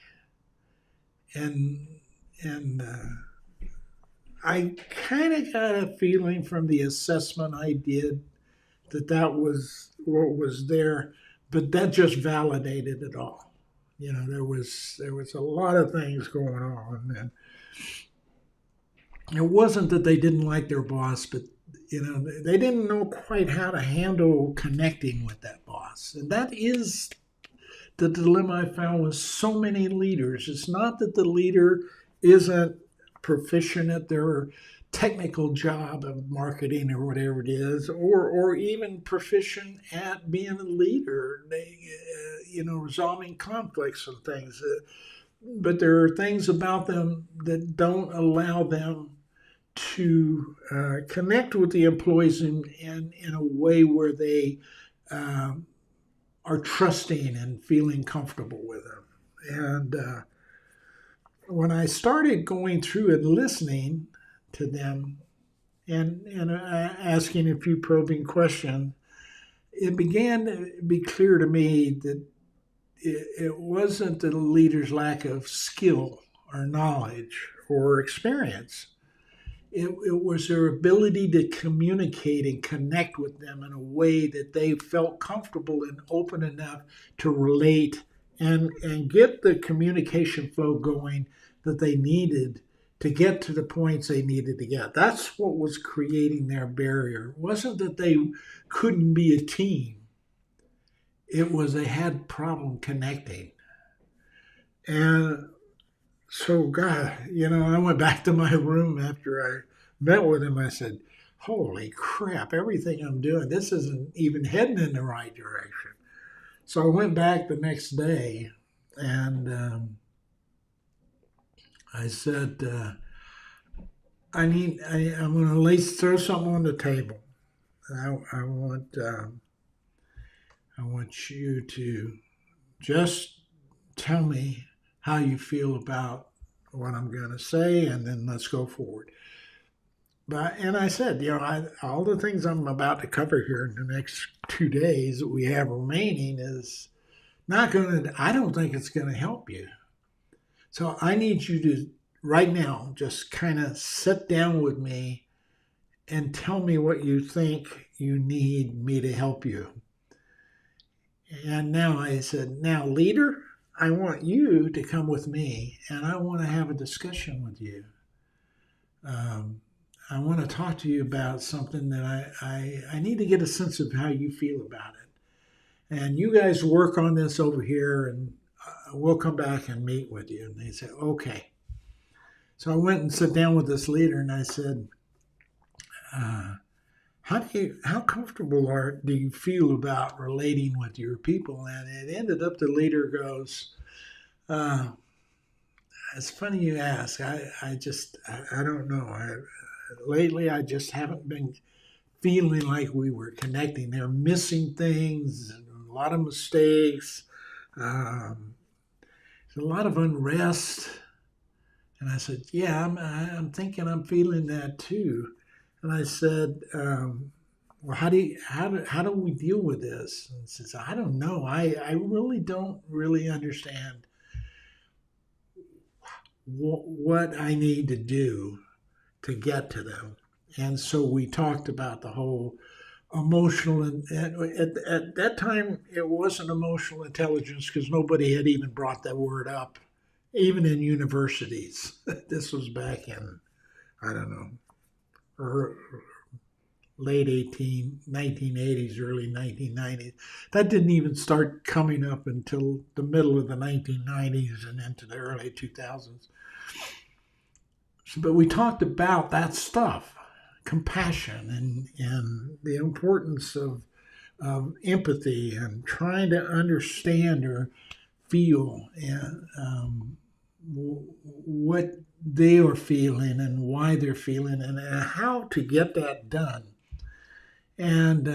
and I kind of got a feeling from the assessment I did that was what was there, but that just validated it all. There was a lot of things going on, and it wasn't that they didn't like their boss, but they didn't know quite how to handle connecting with that boss, and that is the dilemma I found with so many leaders. It's not that the leader isn't proficient at their technical job of marketing or whatever it is, or even proficient at being a leader, resolving conflicts and things. But there are things about them that don't allow them to connect with the employees in a way where they are trusting and feeling comfortable with them. And when I started going through and listening to them and asking a few probing questions, it began to be clear to me that it wasn't the leader's lack of skill or knowledge or experience. It was their ability to communicate and connect with them in a way that they felt comfortable and open enough to relate and get the communication flow going that they needed to get to the points they needed to get. That's what was creating their barrier. It wasn't that they couldn't be a team. It was they had problem connecting. And so, God, I went back to my room after I met with him. I said, holy crap, everything I'm doing, this isn't even heading in the right direction. So I went back the next day and I said, I'm going to at least throw something on the table. I want you to just tell me how you feel about what I'm going to say, and then let's go forward. And I said, all the things I'm about to cover here in the next 2 days that we have remaining is not going to, I don't think it's going to help you. So I need you to, right now, just kind of sit down with me and tell me what you think you need me to help you. And now I said, now, leader, I want you to come with me and I want to have a discussion with you. I want to talk to you about something that I need to get a sense of how you feel about it. And you guys work on this over here and we'll come back and meet with you. And they said, okay. So I went and sat down with this leader and I said, how comfortable do you feel about relating with your people? And it ended up the leader goes, it's funny you ask. I don't know. Lately, I just haven't been feeling like we were connecting. They're missing things, a lot of mistakes, there's a lot of unrest. And I said, yeah, I'm thinking I'm feeling that too. And I said, well, how do we deal with this? And he says, I don't know. I really don't really understand what I need to do to get to them. And so we talked about the whole emotional, and at that time it wasn't emotional intelligence because nobody had even brought that word up, even in universities. This was back in, I don't know, late 1980s, early 1990s. That didn't even start coming up until the middle of the 1990s and into the early 2000s. But we talked about that stuff, compassion and the importance of empathy and trying to understand or feel what they are feeling and why they're feeling and how to get that done. And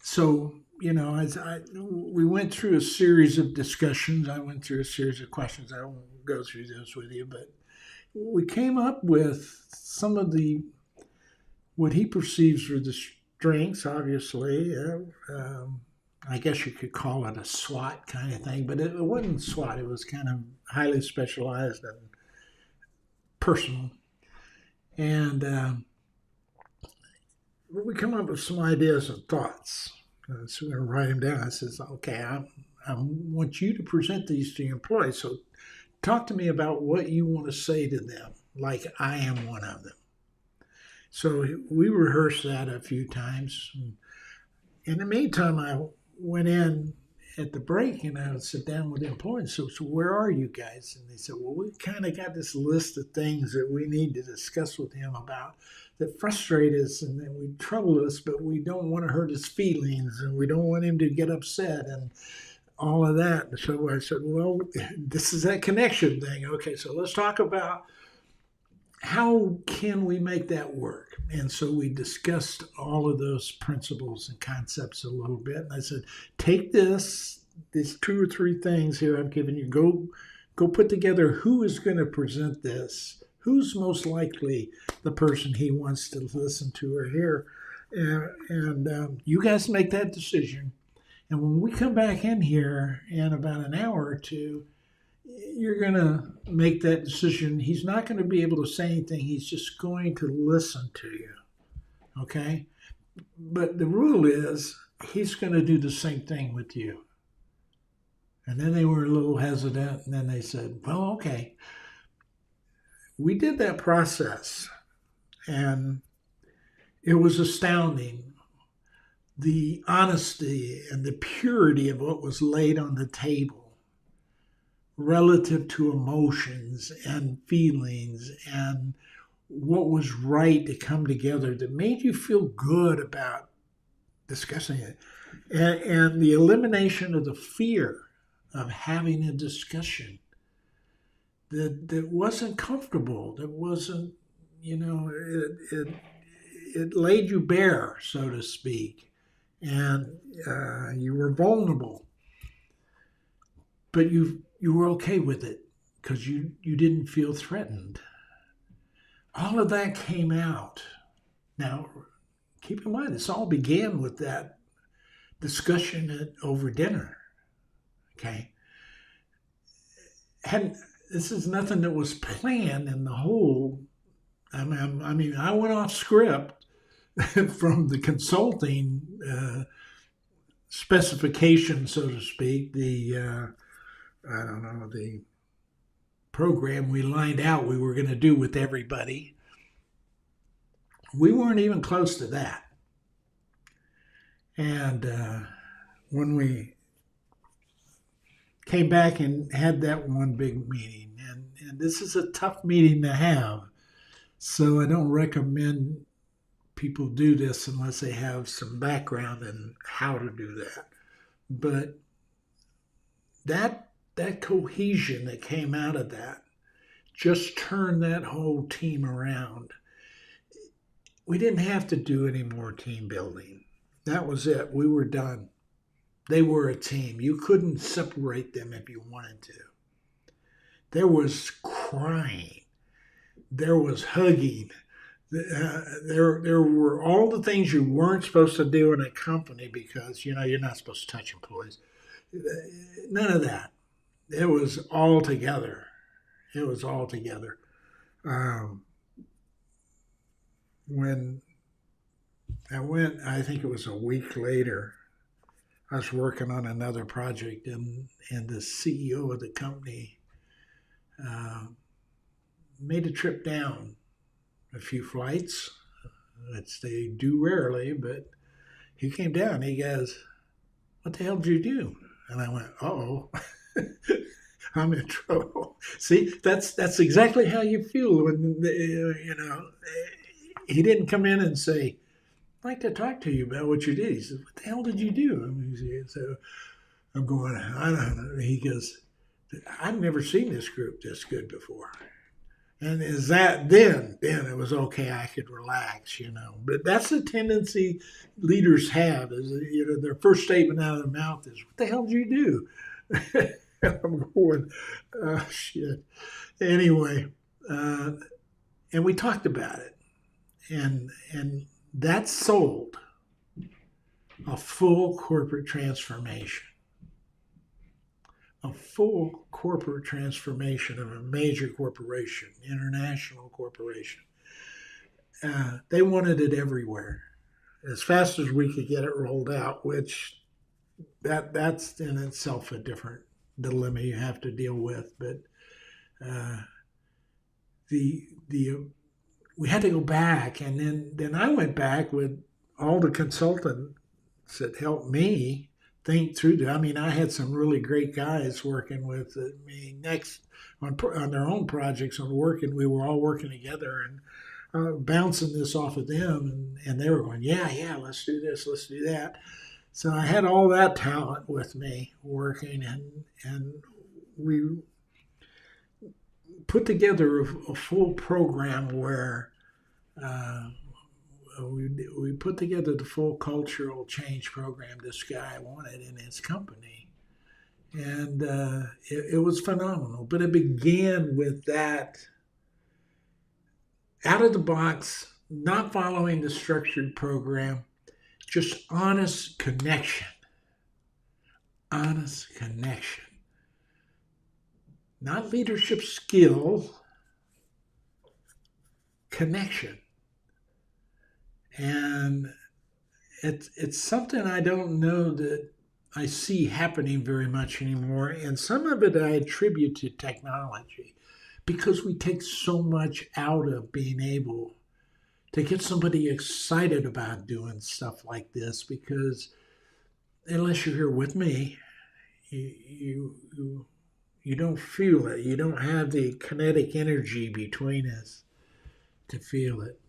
so, as we went through a series of discussions, I went through a series of questions. I won't go through this with you, but we came up with some of what he perceives were the strengths, obviously. I guess you could call it a SWOT kind of thing, but it wasn't SWOT. It was kind of highly specialized and personal. And we come up with some ideas and thoughts. So we're going to write them down. I says, okay, I want you to present these to your employees. So talk to me about what you want to say to them, like I am one of them. So we rehearsed that a few times. In the meantime, I went in at the break, and I would sit down with the employees. So where are you guys? And they said, well, we kind of got this list of things that we need to discuss with him about that frustrate us and that would trouble us, but we don't want to hurt his feelings and we don't want him to get upset and all of that. And so I said, well, this is that connection thing. Okay, so let's talk about how can we make that work? And so we discussed all of those principles and concepts a little bit. And I said, take these 2 or 3 things here I've given you. Go put together who is going to present this. Who's most likely the person he wants to listen to or hear? And you guys make that decision. And when we come back in here in about an hour or two, you're going to make that decision. He's not going to be able to say anything. He's just going to listen to you. Okay? But the rule is he's going to do the same thing with you. And then they were a little hesitant. And then they said, well, okay. We did that process. And it was astounding. The honesty and the purity of what was laid on the table relative to emotions and feelings and what was right to come together that made you feel good about discussing it. And the elimination of the fear of having a discussion that wasn't comfortable, that wasn't, it laid you bare, so to speak. And you were vulnerable. But you were okay with it because you didn't feel threatened. All of that came out. Now, keep in mind, this all began with that discussion over dinner. Okay? This is nothing that was planned in the whole. I mean, I went off script from the consulting specification, so to speak, the program we lined out we were going to do with everybody. We weren't even close to that. And when we came back and had that one big meeting, and this is a tough meeting to have, so I don't recommend people do this unless they have some background in how to do that. But that cohesion that came out of that just turned that whole team around. We didn't have to do any more team building. That was it. We were done. They were a team. You couldn't separate them if you wanted to. There was crying. There was hugging. There were all the things you weren't supposed to do in a company because, you're not supposed to touch employees. None of that. It was all together. It was all together. When I went, I think it was a week later, I was working on another project, and the CEO of the company made a trip down a few flights, which they do rarely, but he came down. He goes, what the hell did you do? And I went, uh-oh. I'm in trouble. See, that's exactly how you feel when he didn't come in and say, I'd like to talk to you about what you did. He said, what the hell did you do? So I'm going, I don't know. He goes, I've never seen this group this good before. And is that then it was okay, I could relax, But that's the tendency leaders have is, their first statement out of their mouth is, what the hell did you do? I'm going, oh, shit. Anyway, and we talked about it. And that sold a full corporate transformation. A full corporate transformation of a major corporation, international corporation. They wanted it everywhere, as fast as we could get it rolled out, which that's in itself a different dilemma you have to deal with. But we had to go back, and then I went back with all the consultants that helped me think through that. I mean, I had some really great guys working with me next on their own projects and working. We were all working together and bouncing this off of them, and they were going, yeah, let's do this, let's do that. So I had all that talent with me working, and we put together a full program where we put together the full cultural change program this guy wanted in his company. And it was phenomenal. But it began with that out of the box, not following the structured program, just honest connection. Honest connection. Not leadership skill, connection. And it's something I don't know that I see happening very much anymore. And some of it I attribute to technology, because we take so much out of being able to get somebody excited about doing stuff like this. Because unless you're here with me, you don't feel it. You don't have the kinetic energy between us to feel it.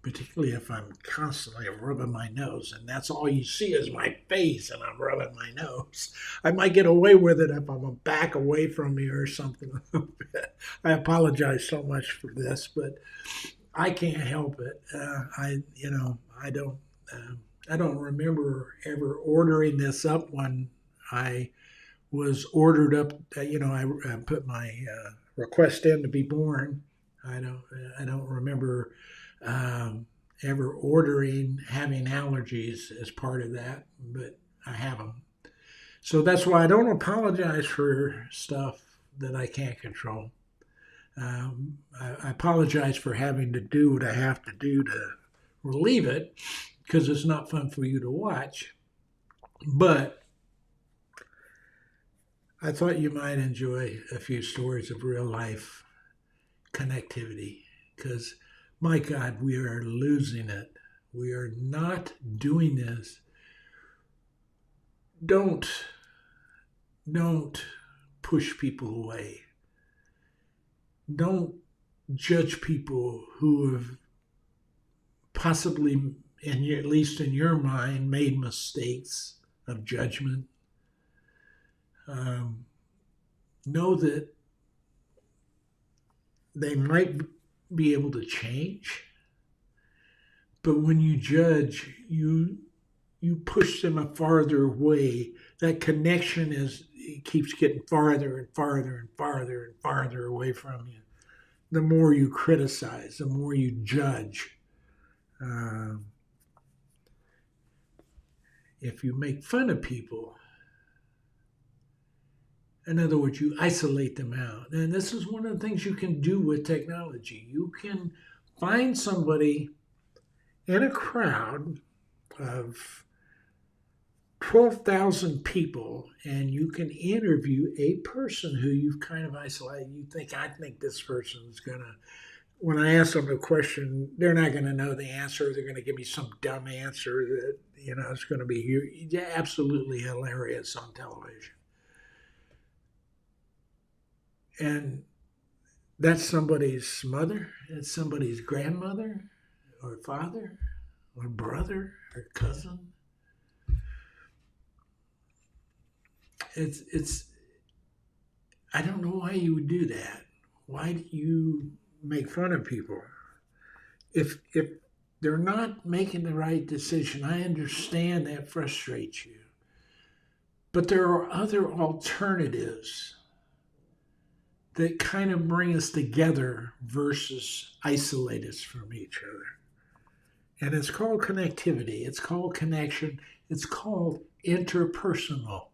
Particularly if I'm constantly rubbing my nose, and that's all you see is my face and I'm rubbing my nose. I might get away with it if I'm back away from me or something. I apologize so much for this, but I can't help it. I don't remember ever ordering this up when I was ordered up. I put my request in to be born. I don't remember ever ordering having allergies as part of that, but I have them. So that's why I don't apologize for stuff that I can't control. I apologize for having to do what I have to do to relieve it, because it's not fun for you to watch. But I thought you might enjoy a few stories of real life connectivity, because my God, we are losing it. We are not doing this. Don't push people away. Don't judge people who have possibly, at least in your mind, made mistakes of judgment. Know that they might be able to change, but when you judge, you push them a farther away. That connection keeps getting farther and farther and farther and farther away from you. The more you criticize, the more you judge. If you make fun of people, in other words, you isolate them out. And this is one of the things you can do with technology. You can find somebody in a crowd of 12,000 people, and you can interview a person who you've kind of isolated. I think this person's going to, when I ask them a question, they're not going to know the answer. They're going to give me some dumb answer that, it's going to be absolutely hilarious on television. And that's somebody's mother, it's somebody's grandmother, or father, or brother, or cousin. I don't know why you would do that. Why do you make fun of people? If they're not making the right decision, I understand that frustrates you. But there are other alternatives that kind of bring us together versus isolate us from each other. And it's called connectivity. It's called connection. It's called interpersonal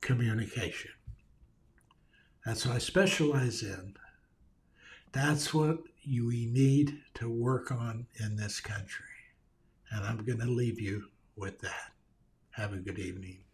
communication. That's what I specialize in. That's what we need to work on in this country. And I'm going to leave you with that. Have a good evening.